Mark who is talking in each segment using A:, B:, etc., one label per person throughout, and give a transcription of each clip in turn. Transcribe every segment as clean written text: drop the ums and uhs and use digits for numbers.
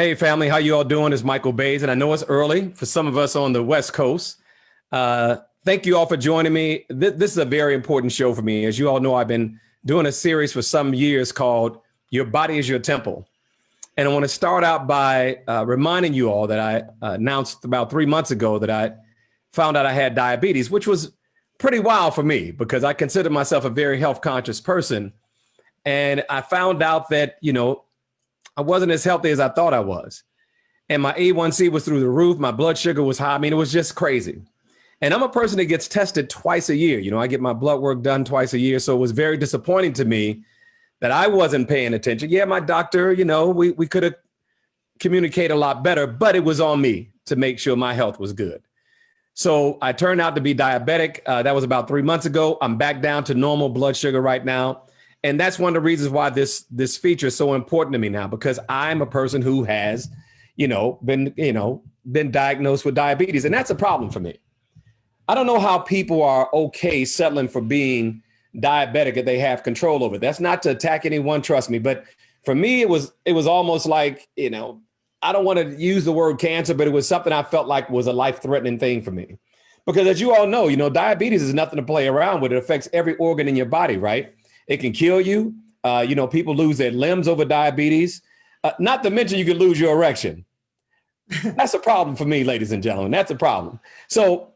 A: Hey family, how you all doing? It's Michael Bays, and I know it's early for some of us on the West Coast. Thank you all for joining me. This is a very important show for me. As you all know, I've been doing a series for some years called Your Body is Your Temple. And I want to start out by reminding you all that I announced about 3 months ago that I found out I had diabetes, which was pretty wild for me because I consider myself a very health conscious person. And I found out that, I wasn't as healthy as I thought I was. And my A1C was through the roof. My blood sugar was high. I mean, it was just crazy. And I'm a person that gets tested twice a year. I get my blood work done twice a year. So it was very disappointing to me that I wasn't paying attention. Yeah, my doctor, we could have communicated a lot better, but it was on me to make sure my health was good. So I turned out to be diabetic. That was about 3 months ago. I'm back down to normal blood sugar right now. And that's one of the reasons why this feature is so important to me now, because I'm a person who has, been diagnosed with diabetes. And that's a problem for me. I don't know how people are okay settling for being diabetic if they have control over it. That's not to attack anyone, trust me. But for me, it was almost like, I don't want to use the word cancer, but it was something I felt like was a life-threatening thing for me. Because as you all know, diabetes is nothing to play around with. It affects every organ in your body, right? It can kill you. People lose their limbs over diabetes. Not to mention you can lose your erection. That's a problem for me, ladies and gentlemen. That's a problem. So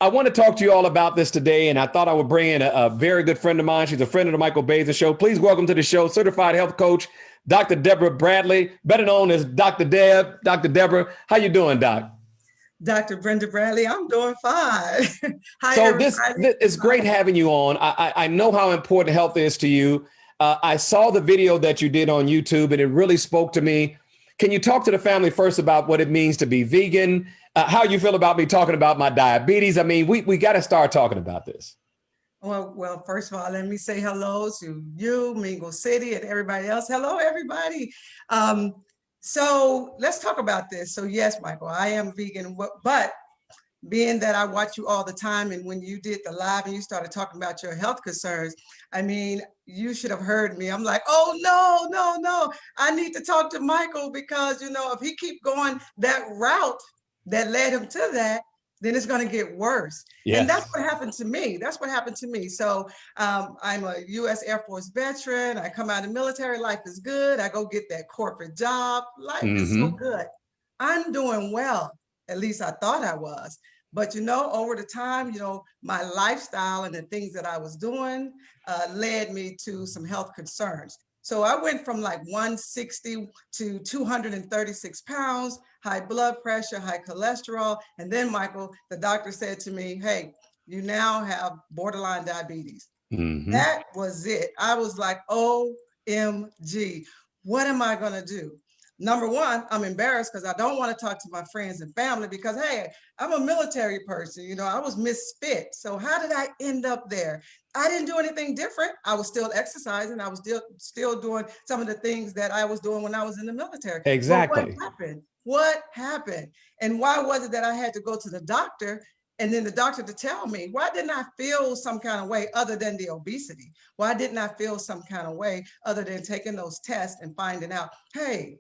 A: I want to talk to you all about this today, and I thought I would bring in a very good friend of mine. She's a friend of the Michael Bays Show. Please welcome to the show, certified health coach, Dr. Brenda Bradley, better known as Dr. Deb. Dr. Deborah, how you doing, Doc?
B: Dr. Brenda Bradley, I'm doing fine. Hi,
A: so
B: everybody.
A: this is great having you on. I know how important health is to you. I saw the video that you did on YouTube, and it really spoke to me. Can you talk to the family first about what it means to be vegan? How you feel about me talking about my diabetes? I mean, we got to start talking about this.
B: Well, first of all, let me say hello to you, Mingle City, and everybody else. Hello, everybody. So let's talk about this. So yes, Michael, I am vegan, but being that I watch you all the time, and when you did the live and you started talking about your health concerns, I mean, you should have heard me. I'm like, oh, no. I need to talk to Michael because, if he keep going that route that led him to that, then it's going to get worse. Yes. And that's what happened to me. So I'm a U.S. Air Force veteran. I come out of the military. Life is good. I go get that corporate job. Life is so good. I'm doing well. At least I thought I was. But, over the time, my lifestyle and the things that I was doing led me to some health concerns. So I went from like 160 to 236 pounds, high blood pressure, high cholesterol. And then, Michael, the doctor said to me, hey, you now have borderline diabetes. That was it. I was like, OMG, what am I going to do? Number one, I'm embarrassed because I don't want to talk to my friends and family because, hey, I'm a military person. I was misfit. So how did I end up there? I didn't do anything different. I was still exercising. I was still doing some of the things that I was doing when I was in the military.
A: Exactly.
B: But what happened? And why was it that I had to go to the doctor and then the doctor to tell me, why didn't I feel some kind of way other than the obesity? Why didn't I feel some kind of way other than taking those tests and finding out, hey,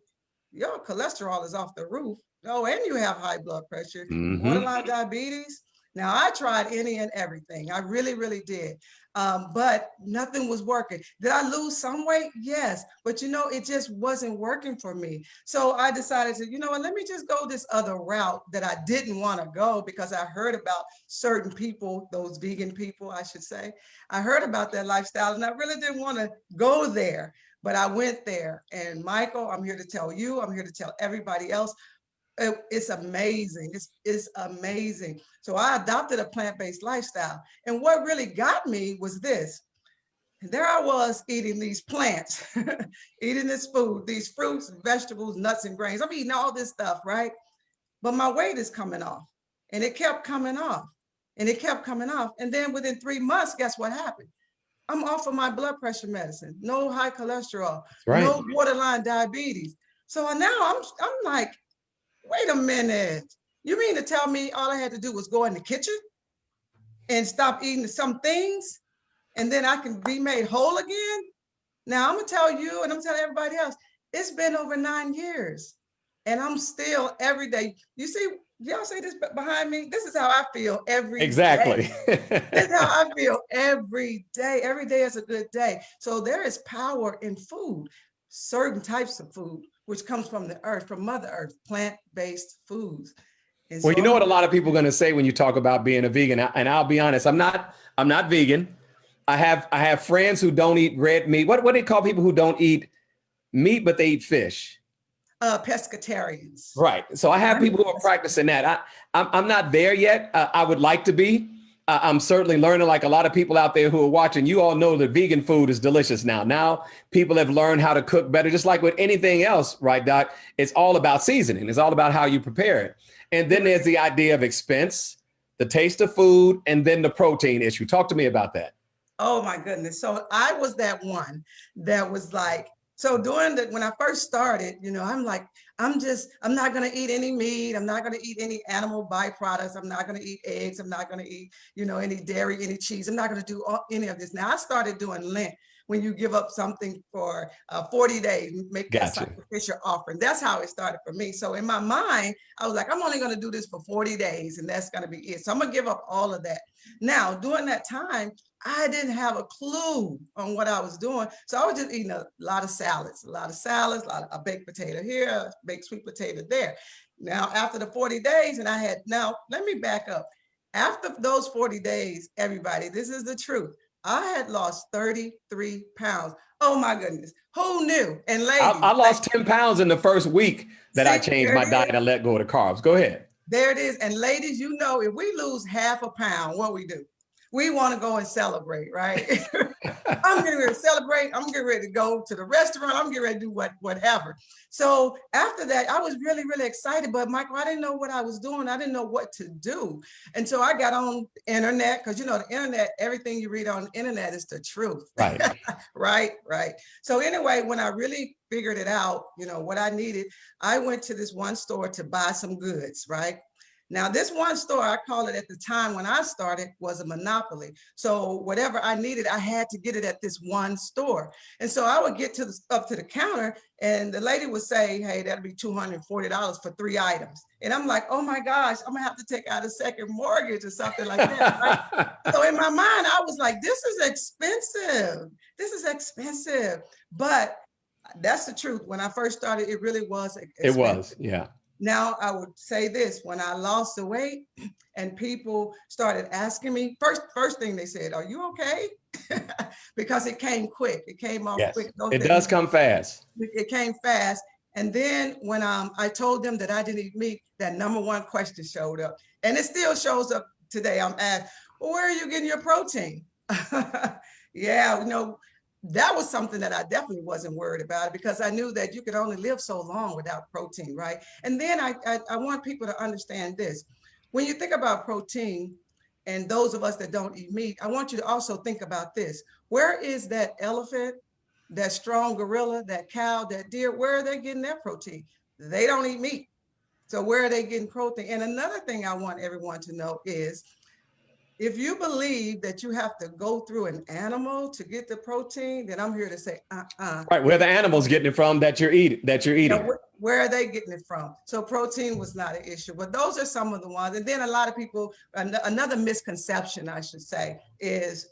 B: your cholesterol is off the roof. Oh, and you have high blood pressure, borderline diabetes. Now, I tried any and everything. I really, really did. But nothing was working. Did I lose some weight? Yes. But, it just wasn't working for me. So I decided to, let me just go this other route that I didn't want to go because I heard about certain people, those vegan people, I should say. I heard about their lifestyle and I really didn't want to go there. But I went there, and Michael, I'm here to tell you, I'm here to tell everybody else, it's amazing. It's amazing. So I adopted a plant-based lifestyle. And what really got me was this. There I was eating these plants, eating this food, these fruits, and vegetables, nuts, and grains. I'm eating all this stuff, right? But my weight is coming off. And it kept coming off. And it kept coming off. And then within 3 months, guess what happened? I'm off of my blood pressure medicine, no high cholesterol, no borderline diabetes. So now I'm like, wait a minute. You mean to tell me all I had to do was go in the kitchen and stop eating some things and then I can be made whole again? Now I'm gonna tell you and I'm telling everybody else, it's been over 9 years. And I'm still every day. You see, y'all see this behind me? This is how I feel every
A: Exactly.
B: day. This is how I feel every day. Every day is a good day. So there is power in food, certain types of food, which comes from the earth, from Mother Earth, plant-based foods. And
A: Well,
B: so
A: you know what a lot of people are going to say when you talk about being a vegan, and I'll be honest, I'm not vegan. I have friends who don't eat red meat. What do they call people who don't eat meat but they eat fish?
B: Pescatarians.
A: Right. So I have people who are practicing that. I'm not there yet. I would like to be. I'm certainly learning, like a lot of people out there who are watching. You all know that vegan food is delicious now. Now people have learned how to cook better, just like with anything else, right, Doc? It's all about seasoning. It's all about how you prepare it. And then there's the idea of expense, the taste of food, and then the protein issue. Talk to me about that.
B: Oh my goodness. So I was that one that was like, so when I first started, I'm like, I'm not going to eat any meat. I'm not going to eat any animal byproducts. I'm not going to eat eggs. I'm not going to eat, any dairy, any cheese. I'm not going to do any of this. Now I started doing Lent, when you give up something for 40 days, make that sacrificial offering. That's how it started for me. So in my mind, I was like, I'm only going to do this for 40 days and that's going to be it. So I'm going to give up all of that. Now, during that time, I didn't have a clue on what I was doing. So I was just eating a lot of salads, a lot of a baked potato here, a baked sweet potato there. Now, after the 40 days, now let me back up. After those 40 days, everybody, this is the truth. I had lost 33 pounds. Oh my goodness. Who knew? And ladies,
A: I lost 10 pounds in the first week that I changed my diet and let go of the carbs. Go ahead.
B: There it is. And ladies, if we lose half a pound, what we do? We want to go and celebrate, right? I'm getting ready to celebrate. I'm getting ready to go to the restaurant. I'm getting ready to do whatever. So after that, I was really, really excited. But Michael, I didn't know what I was doing. I didn't know what to do. And so I got on the internet, because the internet, everything you read on the internet is the truth.
A: Right.
B: Right. So anyway, when I really figured it out, what I needed, I went to this one store to buy some goods, right? Now, this one store, I call it, at the time when I started, was a monopoly. So whatever I needed, I had to get it at this one store. And so I would get up to the counter, and the lady would say, hey, that'll be $240 for 3 items. And I'm like, oh my gosh, I'm gonna have to take out a second mortgage or something like that, right? So in my mind, I was like, this is expensive. This is expensive. But that's the truth. When I first started, it really was expensive.
A: It was, yeah.
B: Now, I would say this: when I lost the weight and people started asking me, first thing they said, are you okay? Because it came quick. It came off quick.
A: It does come fast.
B: It came fast. And then when I told them that I didn't eat meat, that number one question showed up. And it still shows up today. I'm asked, well, where are you getting your protein? Yeah, that was something that I definitely wasn't worried about, because I knew that you could only live so long without protein, right? And then I want people to understand this. When you think about protein, and those of us that don't eat meat, I want you to also think about this. Where is that elephant, that strong gorilla, that cow, that deer? Where are they getting their protein? They don't eat meat. So where are they getting protein? And another thing I want everyone to know is, if you believe that you have to go through an animal to get the protein, then I'm here to say,
A: Right, where the animal's getting it from that you're eating.
B: Where are they getting it from? So protein was not an issue, but those are some of the ones. And then a lot of people, another misconception, I should say, is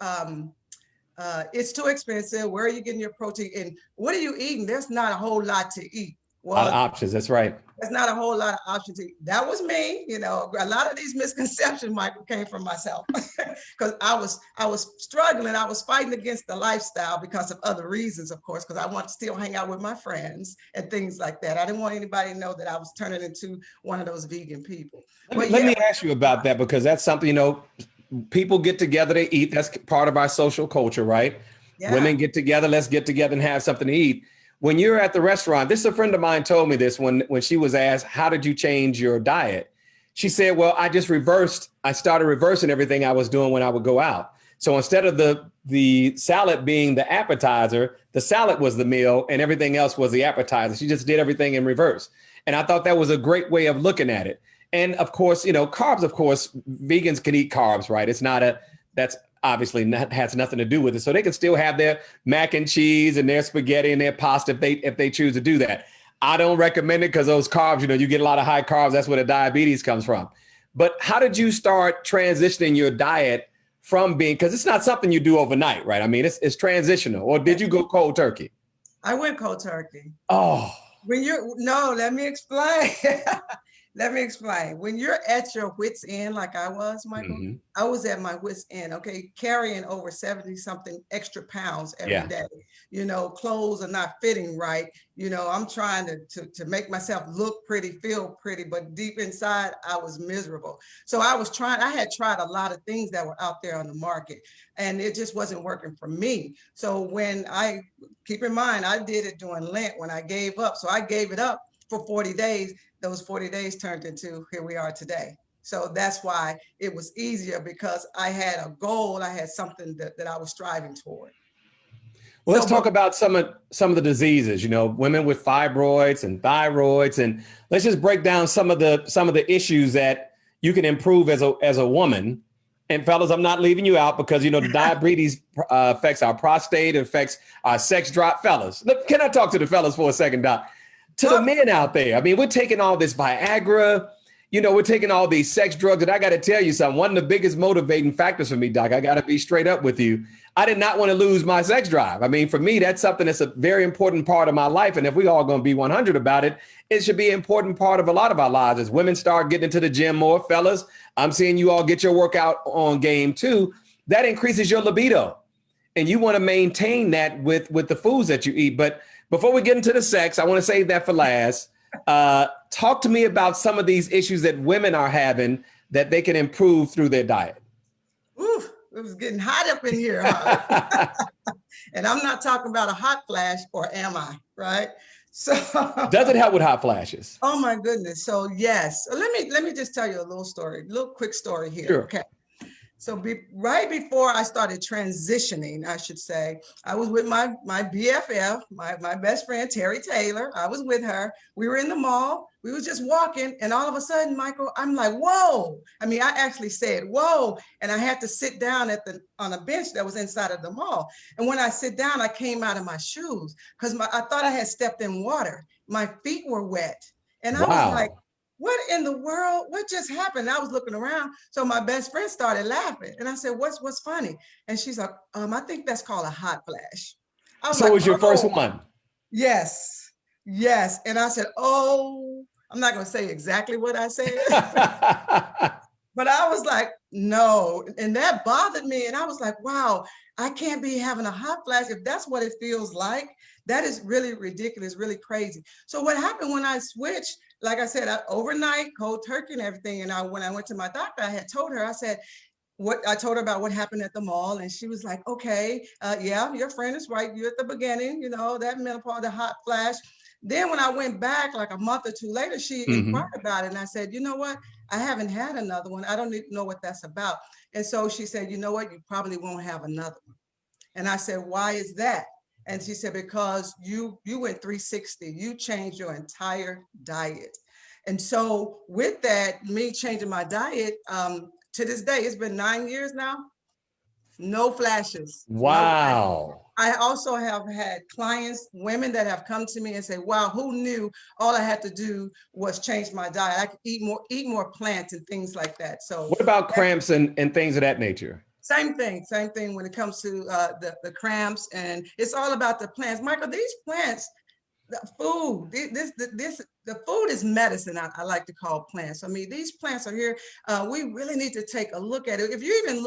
B: it's too expensive. Where are you getting your protein? And what are you eating? There's not a whole lot to eat.
A: Well, a lot of options. That's right.
B: There's not a whole lot of options to eat. That was me. A lot of these misconceptions, Michael, came from myself, because I was struggling. I was fighting against the lifestyle because of other reasons, of course, because I want to still hang out with my friends and things like that. I didn't want anybody to know that I was turning into one of those vegan people.
A: Let me ask you about that, because that's something, people get together to eat. That's part of our social culture, right? Yeah. Women get together. Let's get together and have something to eat. When you're at the restaurant, this is a friend of mine told me this when she was asked, how did you change your diet? She said, well, I started reversing everything I was doing when I would go out. So instead of the salad being the appetizer, the salad was the meal and everything else was the appetizer. She just did everything in reverse. And I thought that was a great way of looking at it. And of course, carbs, of course, vegans can eat carbs, right? That's obviously has nothing to do with it. So they can still have their mac and cheese and their spaghetti and their pasta if they choose to do that. I don't recommend it because those carbs, you get a lot of high carbs. That's where the diabetes comes from. But how did you start transitioning your diet from being, because it's not something you do overnight, right? I mean, it's transitional. Or did you go cold turkey?
B: I went cold turkey.
A: Oh,
B: No, let me explain. Let me explain. When you're at your wit's end, like I was, Michael, I was at my wit's end, okay, carrying over 70 something extra pounds every day. Clothes are not fitting right. I'm trying to make myself look pretty, feel pretty, but deep inside, I was miserable. So I had tried a lot of things that were out there on the market, and it just wasn't working for me. So keep in mind, I did it during Lent when I gave up. So I gave it up for 40 days. Those 40 days turned into here we are today. So that's why it was easier, because I had a goal. I had something that I was striving toward.
A: Well, let's talk about some of the diseases, women with fibroids and thyroids, and let's just break down some of the issues that you can improve as a woman. And fellas, I'm not leaving you out, because, the diabetes affects our prostate, it affects our sex drive. Fellas, can I talk to the fellas for a second, Doc? To the men out there, I mean, we're taking all this Viagra, we're taking all these sex drugs. And I got to tell you something, one of the biggest motivating factors for me, Doc, I got to be straight up with you. I did not want to lose my sex drive. I mean, for me, that's something that's a very important part of my life. And if we all going to be 100 about it, it should be an important part of a lot of our lives. As women start getting into the gym more, fellas, I'm seeing you all get your workout on game too. That increases your libido. And you want to maintain that with the foods that you eat. But before we get into the sex, I want to save that for last. Talk to me about some of these issues that women are having that they can improve through their diet.
B: Ooh, it was getting hot up in here, huh? And I'm not talking about a hot flash, or am I? Right? So
A: does it help with hot flashes?
B: Oh my goodness. So yes. Let me just tell you a little quick story here.
A: Sure.
B: Okay. So right before I started transitioning, I should say, I was with my BFF, my best friend, Terry Taylor. I was with her. We were in the mall. We was just walking. And all of a sudden, Michael, I'm like, whoa. I mean, I actually said, whoa. And I had to sit down on a bench that was inside of the mall. And when I sit down, I came out of my shoes because I thought I had stepped in water. My feet were wet. And I was like, what in the world? What just happened? I was looking around. So my best friend started laughing. And I said, what's funny? And she's like, I think that's called a hot flash.
A: So it was your first one?
B: Yes. Yes. And I said, I'm not going to say exactly what I said. But I was like, no. And that bothered me. And I was like, wow, I can't be having a hot flash. If that's what it feels like, that is really ridiculous, really crazy. So what happened when I switched, like I said, overnight, cold turkey and everything. And when I went to my doctor, I had told her, I told her about what happened at the mall. And she was like, okay, yeah, your friend is right. You at the beginning, that menopause, the hot flash. Then when I went back like a month or two later, she inquired about it. And I said, you know what? I haven't had another one. I don't need to know what that's about. And so she said, you know what? You probably won't have another one. And I said, why is that? And she said, because you went 360, you changed your entire diet. And so with that, me changing my diet, to this day, it's been 9 years now, no flashes.
A: Wow.
B: No. I also have had clients, women that have come to me and say, wow, who knew all I had to do was change my diet. I could eat more plants and things like that. So
A: what about cramps and things of that nature? Same
B: thing when it comes to the cramps, and it's all about the plants. Michael, these plants, the food, the food is medicine. I like to call plants. I mean, these plants are here. We really need to take a look at it. If you even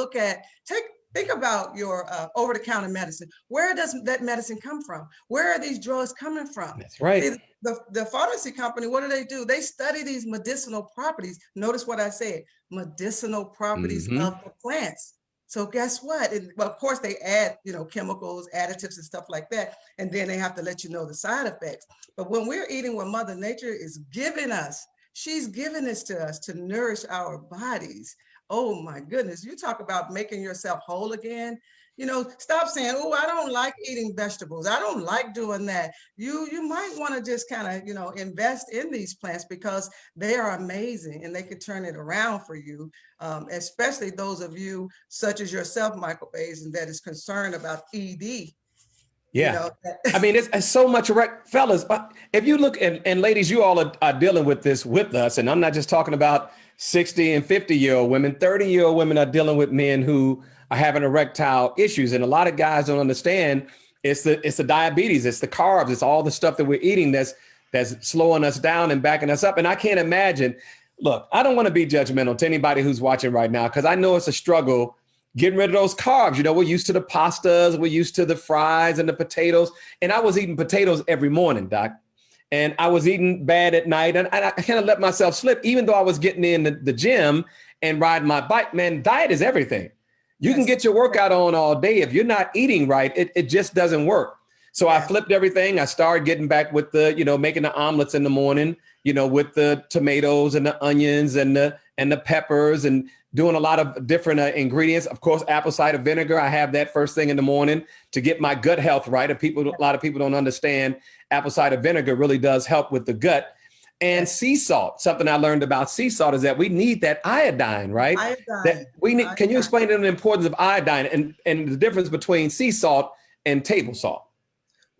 B: think about your over-the-counter medicine. Where does that medicine come from? Where are these drugs coming from?
A: That's right.
B: See, the pharmacy company, what do? They study these medicinal properties. Notice what I said, medicinal properties of the plants. So guess what? Well, of course, they add, chemicals, additives and stuff like that. And then they have to let you know the side effects. But when we're eating what Mother Nature is giving us, she's giving this to us to nourish our bodies. Oh my goodness, you talk about making yourself whole again. Stop saying, oh, I don't like eating vegetables. I don't like doing that. You might want to just kind of, invest in these plants because they are amazing and they can turn it around for you, especially those of you such as yourself, Michael Bays, and that is concerned about ED. you
A: Yeah.
B: know.
A: I mean, it's so much, fellas. If you look, and ladies, you all are dealing with this with us. And I'm not just talking about 60 and 50-year-old women, 30-year-old women are dealing with men who are having erectile issues. And a lot of guys don't understand it's the diabetes, it's the carbs, it's all the stuff that we're eating that's slowing us down and backing us up. And I can't imagine, look, I don't want to be judgmental to anybody who's watching right now, because I know it's a struggle getting rid of those carbs. You know, we're used to the pastas, we're used to the fries and the potatoes. And I was eating potatoes every morning, Doc. And I was eating bad at night. And I kind of let myself slip, even though I was getting in the gym and riding my bike. Man, diet is everything. You can get your workout on all day. If you're not eating right, it just doesn't work. So I flipped everything. I started getting back with the, making the omelets in the morning, with the tomatoes and the onions and the peppers, and doing a lot of different ingredients. Of course, apple cider vinegar. I have that first thing in the morning to get my gut health right. A lot of people don't understand apple cider vinegar really does help with the gut. And sea salt, something I learned about sea salt is that we need that iodine, right?
B: Iodine.
A: That we need. Can you explain the importance of iodine and the difference between sea salt and table salt?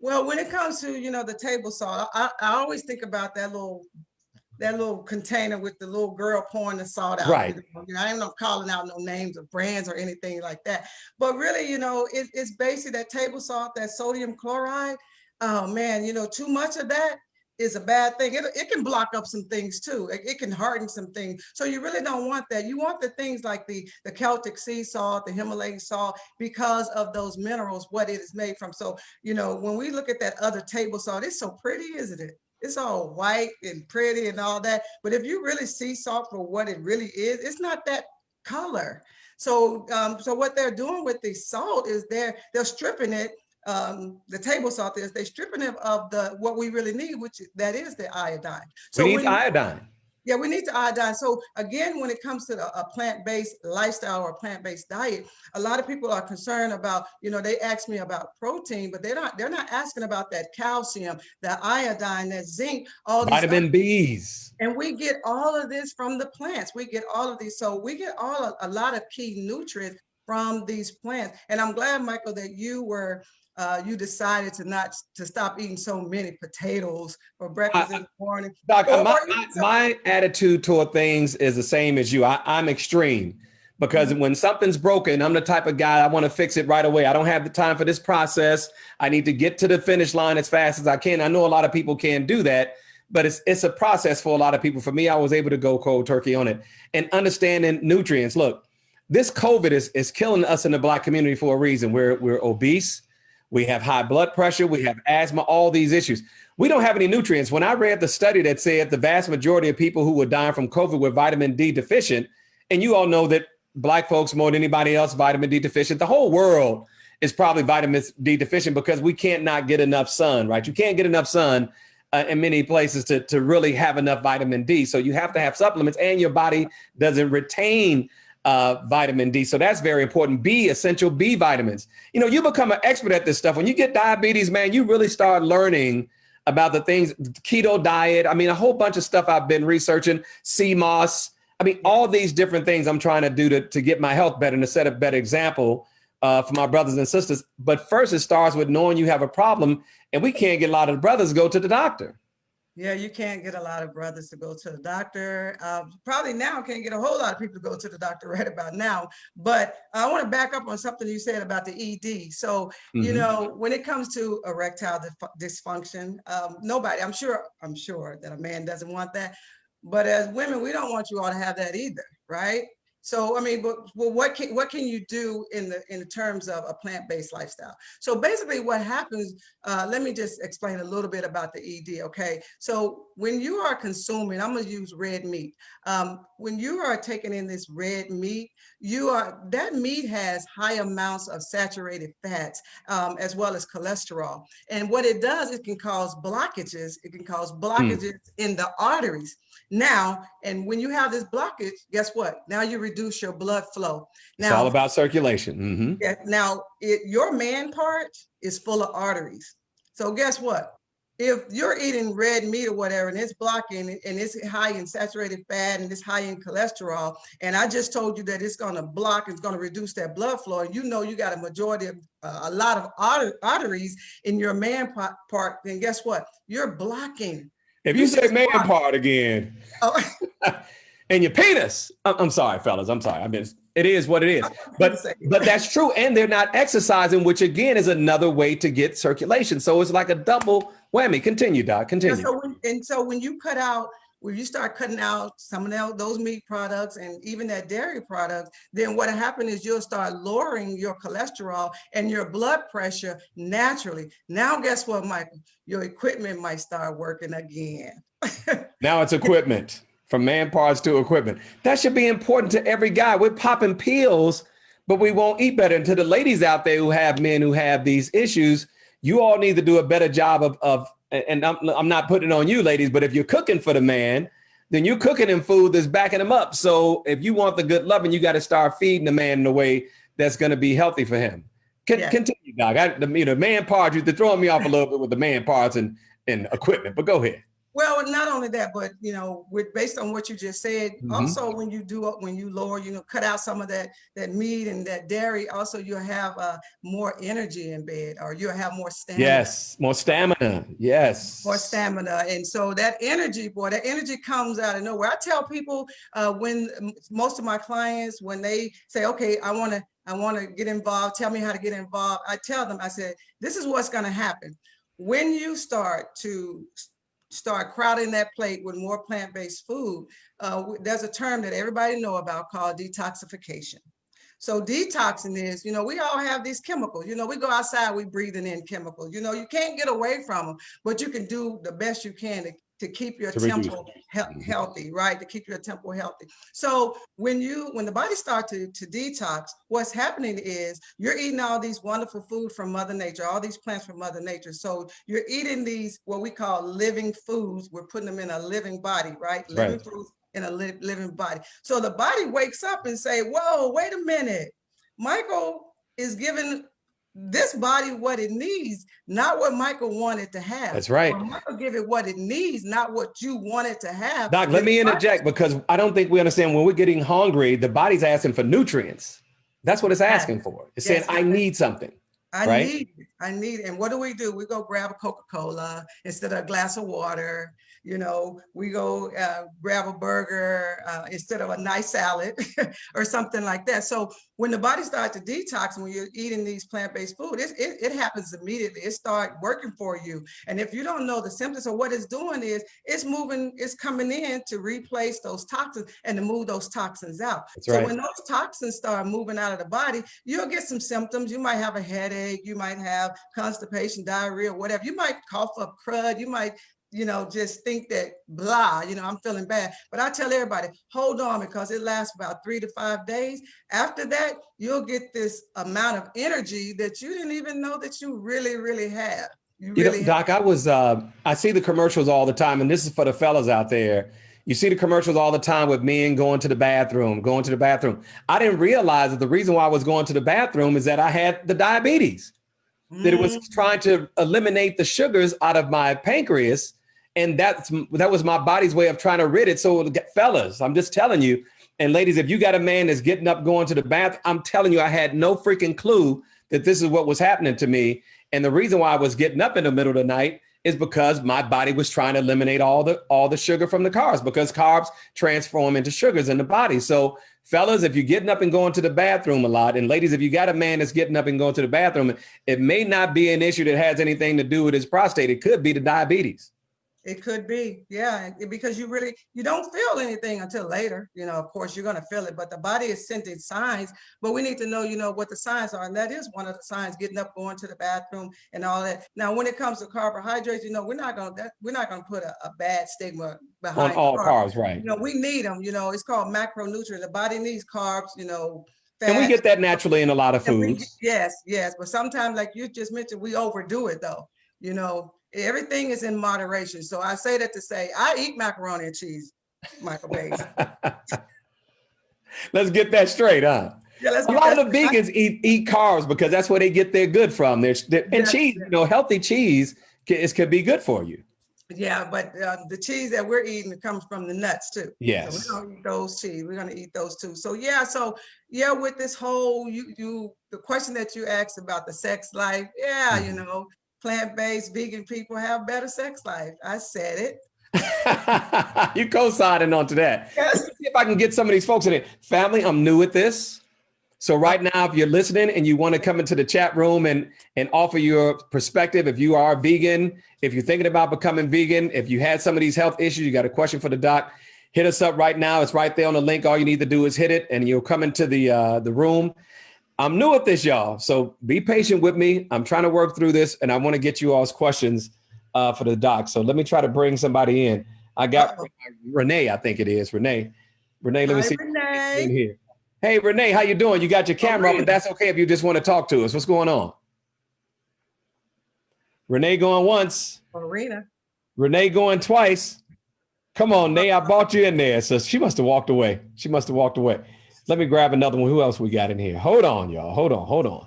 B: Well, when it comes to, the table salt, I always think about that little container with the little girl pouring the salt out.
A: Right.
B: I'm not calling out no names of brands or anything like that. But really, it's basically that table salt, that sodium chloride. Oh man, too much of that is a bad thing. It can block up some things too. It can harden some things. So you really don't want that. You want the things like the Celtic sea salt, the Himalayan salt, because of those minerals, what it is made from. So, when we look at that other table salt, it's so pretty, isn't it? It's all white and pretty and all that. But if you really see salt for what it really is, it's not that color. So, so what they're doing with the salt is they're stripping it. The table salt is they're stripping it of what we really need, which that is the iodine. So
A: we need iodine.
B: Yeah, we need to iodine. So again, when it comes to a plant-based lifestyle or plant-based diet, a lot of people are concerned about, they ask me about protein, but they're not asking about that calcium, that iodine, that zinc, all these
A: vitamin Bs.
B: And we get all of this from the plants. We get all of these. So we get a lot of key nutrients from these plants. And I'm glad, Michael, that you decided to stop eating so many potatoes for breakfast in the morning.
A: Doc, my attitude toward things is the same as you. I'm extreme because when something's broken, I'm the type of guy, I want to fix it right away. I don't have the time for this process. I need to get to the finish line as fast as I can. I know a lot of people can't do that, but it's a process for a lot of people. For me, I was able to go cold turkey on it and understanding nutrients. Look, this COVID is killing us in the Black community for a reason. We're obese. We have high blood pressure. We have asthma, all these issues. We don't have any nutrients. When I read the study that said the vast majority of people who were dying from COVID were vitamin D deficient, and you all know that Black folks more than anybody else, vitamin D deficient. The whole world is probably vitamin D deficient because we can't not get enough sun, right? You can't get enough sun in many places to really have enough vitamin D. So you have to have supplements, and your body doesn't retain vitamin D. So that's very important. Essential B vitamins. You become an expert at this stuff. When you get diabetes, man, you really start learning about the things, keto diet. I mean, a whole bunch of stuff I've been researching, CMOS. I mean, all these different things I'm trying to do to get my health better and to set a better example for my brothers and sisters. But first, it starts with knowing you have a problem, and we can't get a lot of the brothers to go to the doctor.
B: Yeah, you can't get a lot of brothers to go to the doctor. Probably now can't get a whole lot of people to go to the doctor right about now. But I want to back up on something you said about the ED. So, when it comes to erectile dysfunction, nobody, I'm sure that a man doesn't want that. But as women, we don't want you all to have that either, right? So, I mean, but what can you do in the terms of a plant-based lifestyle? So basically what happens, let me just explain a little bit about the ED, okay? So when you are consuming, I'm gonna use red meat. When you are taking in this red meat, that meat has high amounts of saturated fats, as well as cholesterol. And what it does, it can cause blockages. It can cause blockages in the arteries. Now, and when you have this blockage, guess what? Now you reduce your blood flow. Now,
A: it's all about circulation. Mm-hmm.
B: Yeah, now, your man part is full of arteries. So guess what? if you're eating red meat or whatever, and it's blocking and it's high in saturated fat and it's high in cholesterol, and I just told you that it's going to block, it's going to reduce that blood flow, and you know you got a majority of a lot of arteries in your man part, then guess what? You're blocking.
A: If you say man part again, oh. And your penis, I'm sorry, fellas, I'm sorry. I mean, it is what it is, but that's true. And they're not exercising, which again is another way to get circulation. So it's like a double whammy. Continue, Doc, continue.
B: So when you when you start cutting out some of those meat products and even that dairy products, then what happens is you'll start lowering your cholesterol and your blood pressure naturally. Now, guess what, Michael? Your equipment might start working again.
A: Now it's equipment. From man parts to equipment. That should be important to every guy. We're popping pills, but we won't eat better. And to the ladies out there who have men who have these issues, you all need to do a better job of and I'm not putting it on you, ladies, but if you're cooking for the man, then you're cooking him food that's backing him up. So if you want the good loving, you got to start feeding the man in a way that's going to be healthy for him. Continue, Doc. The man parts, you're throwing me off a little bit with the man parts and equipment, but go ahead.
B: Well, not only that, but based on what you just said, also when you lower, cut out some of that meat and that dairy, also you'll have more energy in bed, or you'll have more stamina.
A: Yes, more stamina. Yes,
B: more stamina, and so that energy comes out of nowhere. I tell people when most of my clients, when they say, "Okay, I want to get involved. Tell me how to get involved." I tell them, I said, "This is what's going to happen when you start crowding that plate with more plant-based food." There's a term that everybody know about called detoxification. So detoxing is, we all have these chemicals. We go outside, we breathing in chemicals. You can't get away from them, but you can do the best you can to keep your temple healthy, right? To keep your temple healthy. So when the body starts to detox, what's happening is you're eating all these wonderful food from Mother Nature, all these plants from Mother Nature. So you're eating these, what we call living foods. We're putting them in a living body, right? Living foods in a living body. So the body wakes up and say, whoa, wait a minute. Michael is giving this body what it needs, not what Michael wanted to have.
A: That's right.
B: Or Michael give it what it needs, not what you wanted to have.
A: Doc, let me interject, because I don't think we understand when we're getting hungry, the body's asking for nutrients. That's what it's asking for. It's saying, I need something. I need. And what do? We go grab a Coca-Cola instead of a glass of water. We go grab a burger instead of a nice salad or something like that. So when the body starts to detox, when you're eating these plant-based food, it happens immediately. It starts working for you. And if you don't know the symptoms, of what it's doing is it's coming in to replace those toxins and to move those toxins out. So when those toxins start moving out of the body, you'll get some symptoms. You might have a headache, you might have constipation, diarrhea, whatever. You might cough up crud, you might just think that blah, I'm feeling bad. But I tell everybody, hold on, because it lasts about 3 to 5 days. After that, you'll get this amount of energy that you didn't even know that you really, really have. Doc, I see the commercials all the time, and this is for the fellas out there. You see the commercials all the time with men going to the bathroom. I didn't realize that the reason why I was going to the bathroom is that I had the diabetes, that it was trying to eliminate the sugars out of my pancreas. And that was my body's way of trying to rid it. So fellas, I'm just telling you, and ladies, if you got a man that's getting up, going to the bath, I'm telling you, I had no freaking clue that this is what was happening to me. And the reason why I was getting up in the middle of the night is because my body was trying to eliminate all the sugar from the carbs, because carbs transform into sugars in the body. So fellas, if you're getting up and going to the bathroom a lot, and ladies, if you got a man that's getting up and going to the bathroom, it may not be an issue that has anything to do with his prostate. It could be the diabetes.
B: It could be, yeah, because you don't feel anything until later. Of course, you're going to feel it, but the body is sending signs. But we need to know, what the signs are, and that is one of the signs: getting up, going to the bathroom, and all that. Now, when it comes to carbohydrates, we're not going to put a bad stigma behind
A: on all carbs, right?
B: We need them. It's called macronutrients. The body needs carbs.
A: Fats. And we get that naturally in a lot of foods.
B: Yes, but sometimes, like you just mentioned, we overdo it though. Everything is in moderation. So I say that to say, I eat macaroni and cheese, Michael Bays.
A: Let's get that straight, huh?
B: Yeah,
A: a lot of the vegans eat carbs because that's where they get their good from. And cheese, healthy cheese it could be good for you.
B: Yeah, but the cheese that we're eating comes from the nuts too.
A: Yes.
B: So we're gonna eat those cheese. We're gonna eat those too. So yeah, with this whole the question that you asked about the sex life, yeah, plant-based vegan people have better sex life. I said it.
A: You co-signing onto that.
B: Yes.
A: Let me see if I can get some of these folks in it. Family, I'm new at this. So right now, if you're listening and you want to come into the chat room and offer your perspective, if you are vegan, if you're thinking about becoming vegan, if you had some of these health issues, you got a question for the doc, hit us up right now. It's right there on the link. All you need to do is hit it and you'll come into the room. I'm new at this, y'all. So be patient with me. I'm trying to work through this and I want to get you all's questions for the doc. So let me try to bring somebody in. I got Renee, I think it is. Renee, let me see.
B: Renee.
A: In here. Hey, Renee, how you doing? You got your camera up, but that's okay if you just want to talk to us. What's going on? Renee going once.
B: Marina.
A: Renee going twice. Come on, Nay, I brought you in there. So she must have walked away. Let me grab another one. Who else we got in here? Hold on, y'all. Hold on.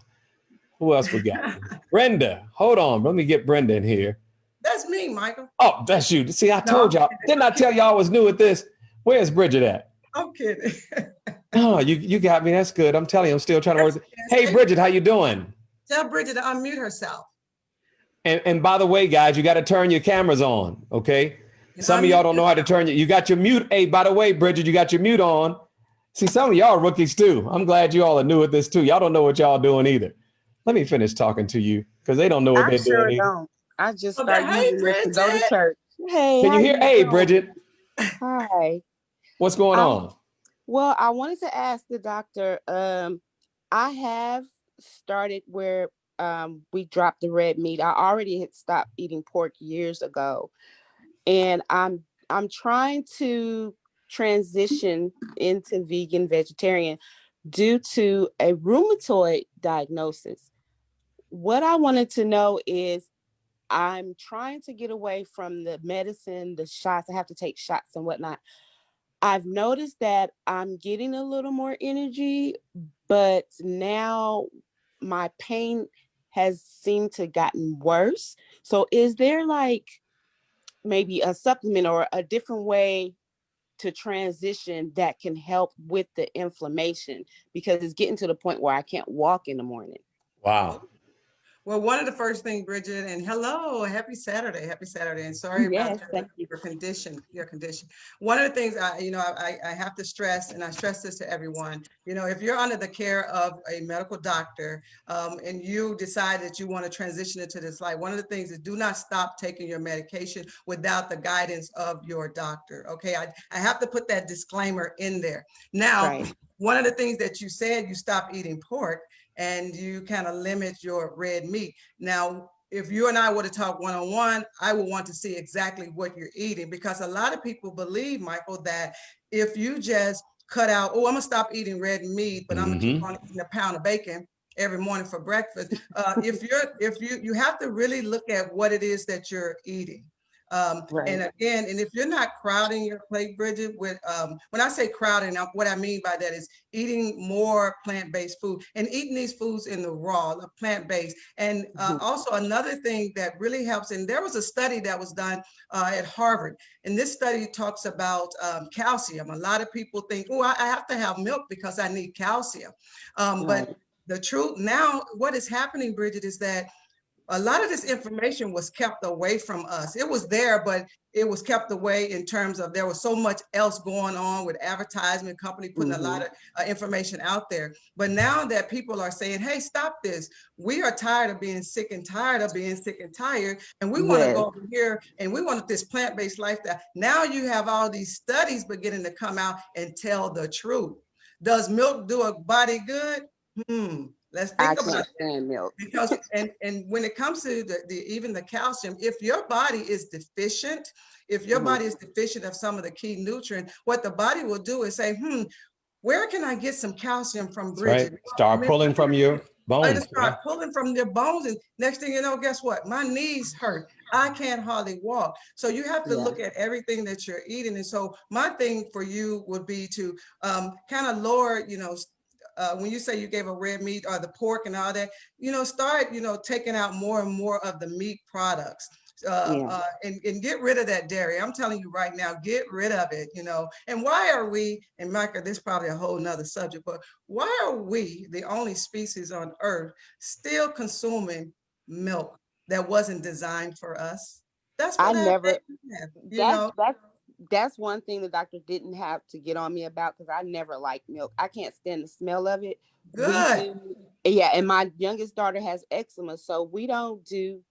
A: Who else we got? Brenda. Hold on. Let me get Brenda in here.
B: That's me, Michael.
A: Oh, that's you. See, I told y'all. Didn't I tell y'all I was new at this? Where's Bridget at?
B: I'm kidding.
A: Oh, you got me. That's good. I'm telling you, I'm still trying to work. Hey, Bridget, how you doing?
B: Tell Bridget to unmute herself.
A: And by the way, guys, you got to turn your cameras on, okay? Some of y'all don't know how to turn you got your mute. Hey, by the way, Bridget, you got your mute on. See, some of y'all are rookies too. I'm glad you all are new at this too. Y'all don't know what y'all doing either. Let me finish talking to you because they don't know what they're doing either.
C: Don't. I just started using this to go to church. Hey,
A: can you hear? Hey, Bridget.
C: Hi.
A: What's going on?
C: Well, I wanted to ask the doctor. I have started where we dropped the red meat. I already had stopped eating pork years ago, and I'm trying to transition into vegan vegetarian due to a rheumatoid diagnosis. What I wanted to know is I'm trying to get away from the medicine, the shots. I have to take shots and whatnot. I've noticed that I'm getting a little more energy, but now my pain has seemed to gotten worse. So is there like maybe a supplement or a different way to transition that can help with the inflammation? Because it's getting to the point where I can't walk in the morning.
A: Wow.
B: Well, one of the first things, Bridget, and hello, happy Saturday, and sorry about your condition. One of the things I have to stress, and I stress this to everyone, if you're under the care of a medical doctor and you decide that you want to transition into this life, one of the things is do not stop taking your medication without the guidance of your doctor. Okay, I have to put that disclaimer in there. Now, one of the things that you said, you stop eating pork and you kind of limit your red meat. Now, if you and I were to talk one-on-one, I would want to see exactly what you're eating, because a lot of people believe, Michael, that if you just cut out, I'm gonna stop eating red meat, but I'm gonna keep on eating a pound of bacon every morning for breakfast. You have to really look at what it is that you're eating. And again, and if you're not crowding your plate, Bridget, with when I say crowding, what I mean by that is eating more plant-based food and eating these foods in the raw, plant-based. And also another thing that really helps, and there was a study that was done at Harvard, and this study talks about calcium. A lot of people think, oh, I have to have milk because I need calcium. But the truth now, what is happening, Bridget, is that a lot of this information was kept away from us. It was there, but it was kept away in terms of there was so much else going on with advertisement company putting a lot of information out there. But now that people are saying, hey, stop this. We are tired of being sick and tired of being sick and tired. And we want to go over here and we want this plant-based lifestyle. Now you have all these studies beginning to come out and tell the truth. Does milk do a body good? Let's think about that.
C: Milk.
B: Because and when it comes to even the calcium, if your body is deficient, of some of the key nutrients, what the body will do is say, where can I get some calcium from, Bridget?
A: Right. Start pulling from your bones.
B: Start pulling from their bones, and next thing you know, guess what? My knees hurt. I can't hardly walk. So you have to look at everything that you're eating. And so my thing for you would be to kind of lower, when you say you gave a red meat or the pork and all that, start, taking out more and more of the meat products. and get rid of that dairy. I'm telling you right now, get rid of it, you know. And why are we, and Micah, this is probably a whole nother subject, but why are we the only species on earth still consuming milk that wasn't designed for us? That's what
C: I never,
B: you know.
C: that's one thing the doctor didn't have to get on me about, because I never liked milk. I can't stand the smell of it.
B: Good.
C: And my youngest daughter has eczema, so we don't do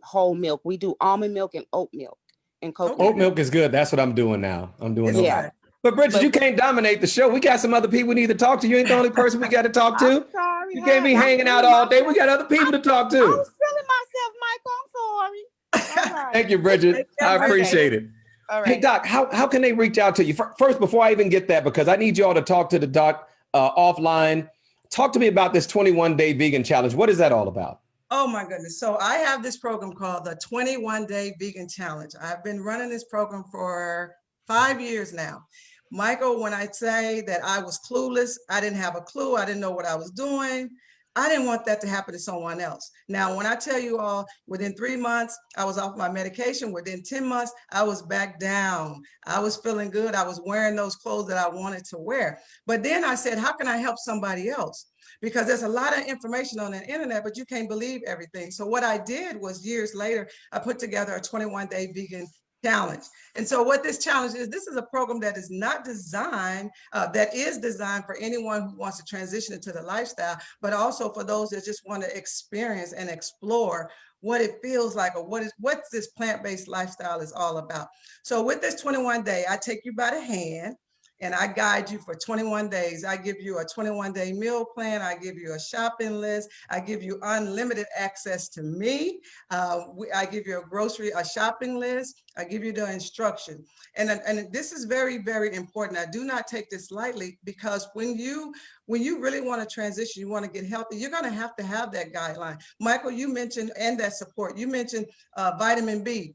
C: whole milk. We do almond milk and oat milk and coconut.
A: Oat milk is good. That's what I'm doing now. I'm doing oat milk. But Bridget, you can't dominate the show. We got some other people we need to talk to. You ain't the only person we got to talk to.
C: I'm sorry.
A: You can't be hanging out all day. We got other people to talk to.
C: I was feeling myself, Michael. I'm sorry. All right.
A: Thank you, Bridget. I appreciate it.
C: All right.
A: Hey, Doc, how can they reach out to you? First, before I even get that, because I need you all to talk to the doc offline. Talk to me about this 21-day vegan challenge. What is that all about?
B: Oh my goodness. So I have this program called the 21-Day Vegan Challenge. I've been running this program for 5 years now. Michael, when I say that I was clueless, I didn't have a clue. I didn't know what I was doing. I didn't want that to happen to someone else. Now, when I tell you all, within 3 months, I was off my medication. Within 10 months, I was back down. I was feeling good. I was wearing those clothes that I wanted to wear. But then I said, how can I help somebody else? Because there's a lot of information on the internet, but you can't believe everything. So what I did was, years later, I put together a 21-day vegan challenge. And so what this challenge is, this is a program that is not designed, that is designed for anyone who wants to transition into the lifestyle, but also for those that just want to experience and explore what it feels like, or what this plant-based lifestyle is all about. So with this 21-day, I take you by the hand and I guide you for 21 days. I give you a 21-day meal plan. I give you a shopping list. I give you unlimited access to me. I give you a shopping list. I give you the instruction. And this is very, very important. I do not take this lightly, because when you really want to transition, you want to get healthy, you're going to have that guideline. Michael, you mentioned, and that support. You mentioned vitamin B,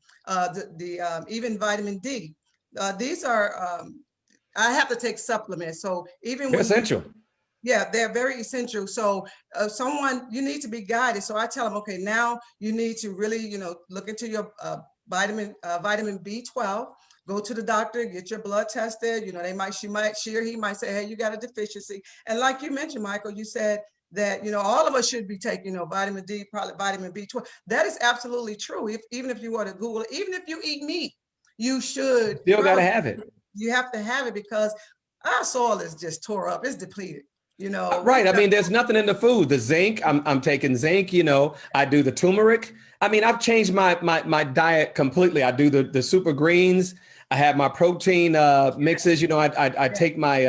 B: even vitamin D. These are, I have to take supplements. So even
A: they're essential.
B: Yeah, they're very essential. So you need to be guided. So I tell them, okay, now you need to really, look into your vitamin B12, go to the doctor, get your blood tested. She or he might say, hey, you got a deficiency. And like you mentioned, Michael, you said that, all of us should be taking, vitamin D, probably vitamin B12. That is absolutely true. Even if you were to Google it, even if you eat meat, you should.
A: Still got to have it.
B: You have to have it, because our soil is just tore up. It's depleted,
A: Right. I mean, there's nothing in the food. The zinc, I'm taking zinc, I do the turmeric. I mean, I've changed my diet completely. I do the super greens. I have my protein mixes, I take my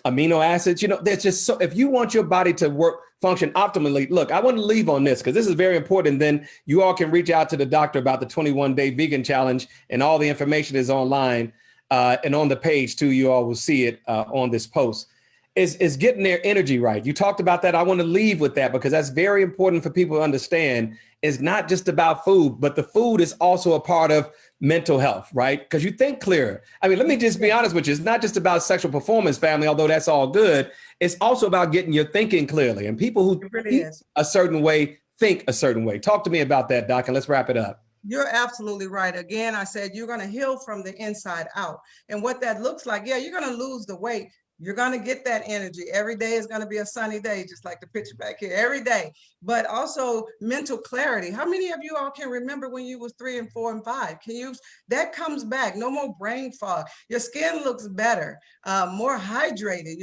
A: amino acids, there's just so, if you want your body to function optimally, look, I want to leave on this because this is very important. Then you all can reach out to the doctor about the 21-day vegan challenge, and all the information is online. And on the page too, you all will see it on this post, is getting their energy right. You talked about that. I want to leave with that because that's very important for people to understand. It's not just about food, but the food is also a part of mental health, right? Because you think clearer. I mean, let me just be honest with you. It's not just about sexual performance, family, although that's all good. It's also about getting your thinking clearly. And people who think a certain way, think a certain way. Talk to me about that, Doc, and let's wrap it up.
B: You're absolutely right. Again, I said you're going to heal from the inside out. And what that looks like, yeah, you're going to lose the weight. You're going to get that energy. Every day is going to be a sunny day, just like the picture back here, every day. But also mental clarity. How many of you all can remember when you was 3 and 4 and 5? That comes back. No more brain fog. Your skin looks better, more hydrated,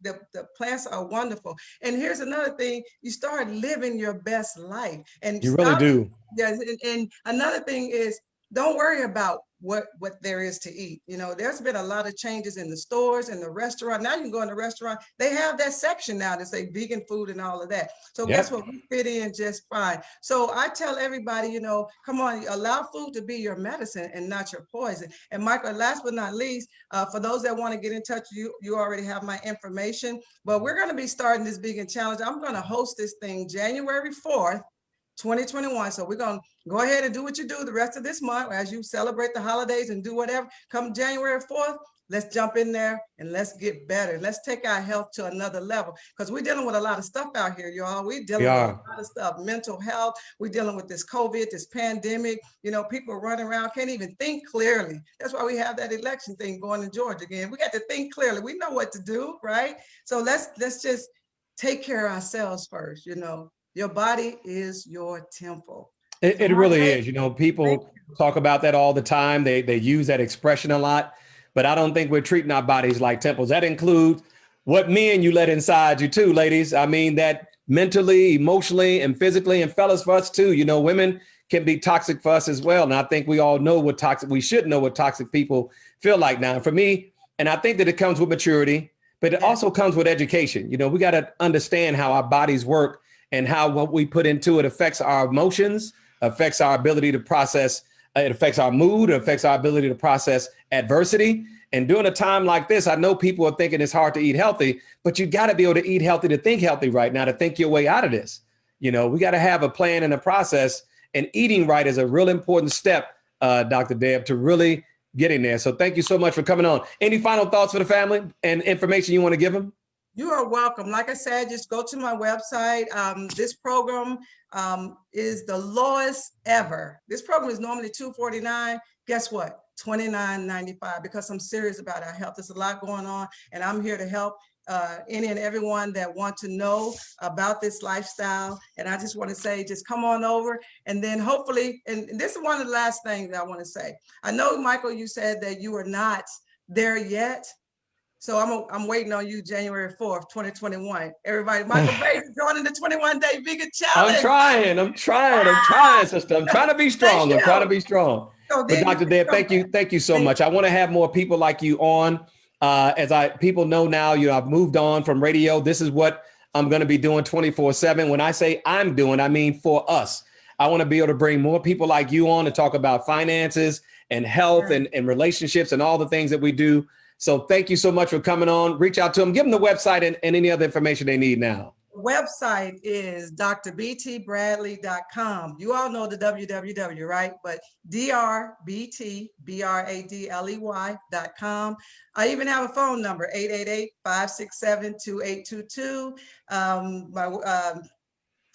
B: The plants are wonderful. And here's another thing, you start living your best life. And
A: you really do.
B: Yes. And another thing is, don't worry about what there is to eat. There's been a lot of changes in the stores and the restaurant. Now you can go in the restaurant, they have that section now that say vegan food and all of that. So guess what? We fit in just fine. So I tell everybody, come on, allow food to be your medicine and not your poison. And Michael, last but not least, for those that want to get in touch, you already have my information, but we're going to be starting this vegan challenge. I'm going to host this thing January 4th, 2021. So we're going to go ahead and do what you do the rest of this month as you celebrate the holidays and do whatever. Come January 4th, Let's jump in there and let's get better. Let's take our health to another level, because we're dealing with a lot of stuff out here, y'all. We're dealing with a lot of stuff, mental health. We're dealing with this COVID, this pandemic. You know, people running around, can't even think clearly. That's why we have that election thing going in Georgia again. We got to think clearly. We know what to do, right? So let's just take care of ourselves first. You know, your body is your temple.
A: It really is. You know, people talk about that all the time. They use that expression a lot, but I don't think we're treating our bodies like temples. That includes what men you let inside you too, ladies. I mean, that mentally, emotionally, and physically, and fellas, for us too. You know, women can be toxic for us as well. And I think we all know what toxic, we should know what toxic people feel like now. For me, and I think that it comes with maturity, but it also comes with education. You know, we got to understand how our bodies work and how what we put into it affects our emotions, affects our ability to process, it affects our mood, it affects our ability to process adversity. And during a time like this, I know people are thinking it's hard to eat healthy, but you got to be able to eat healthy to think healthy right now, to think your way out of this. You know, we got to have a plan and a process, and eating right is a real important step, Dr. Deb, to really getting there. So thank you so much for coming on. Any final thoughts for the family and information you want to give them?
B: You are welcome. Like I said, just go to my website. This program is the lowest ever. This program is normally $249. Guess what? $29.95, because I'm serious about our health. There's a lot going on, and I'm here to help any and everyone that want to know about this lifestyle. And I just want to say, just come on over, and then hopefully, and this is one of the last things that I want to say. I know, Michael, you said that you are not there yet. So I'm waiting on you January 4th, 2021. Everybody, Michael Bays is joining the 21-day vegan challenge.
A: I'm trying, sister. I'm trying to be strong. I'm trying to be strong. So but Dr. Deb, thank you so much. I want to have more people like you on. People know now, you know, I've moved on from radio. This is what I'm going to be doing 24/7. When I say I'm doing, I mean for us. I want to be able to bring more people like you on to talk about finances and health and relationships and all the things that we do. So thank you so much for coming on. Reach out to them, give them the website and any other information they need now.
B: The website is drbtbradley.com. You all know the www, right? But drbtbradley.com. I even have a phone number, 888-567-2822.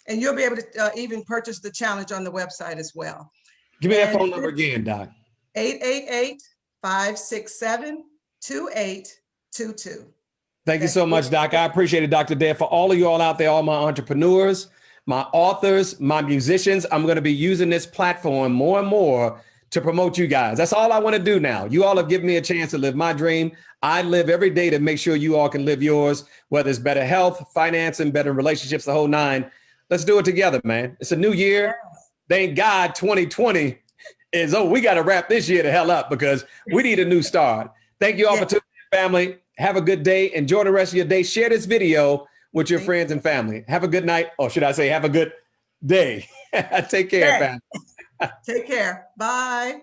B: And you'll be able to even purchase the challenge on the website as well.
A: Give me that phone number again, Doc.
B: 888-567-2822.
A: Thank you so much, Doc. I appreciate it, Dr. Deb. For all of you all out there, all my entrepreneurs, my authors, my musicians, I'm going to be using this platform more and more to promote you guys. That's all I want to do now. You all have given me a chance to live my dream. I live every day to make sure you all can live yours, whether it's better health, financing, better relationships, the whole nine. Let's do it together, man. It's a new year. Thank God 2020 is, we got to wrap this year the hell up, because we need a new start. Thank you all for tuning in, family. Have a good day. Enjoy the rest of your day. Share this video with your friends and family. Have a good night. Or should I say, have a good day. Take care, family.
B: Take care. Bye.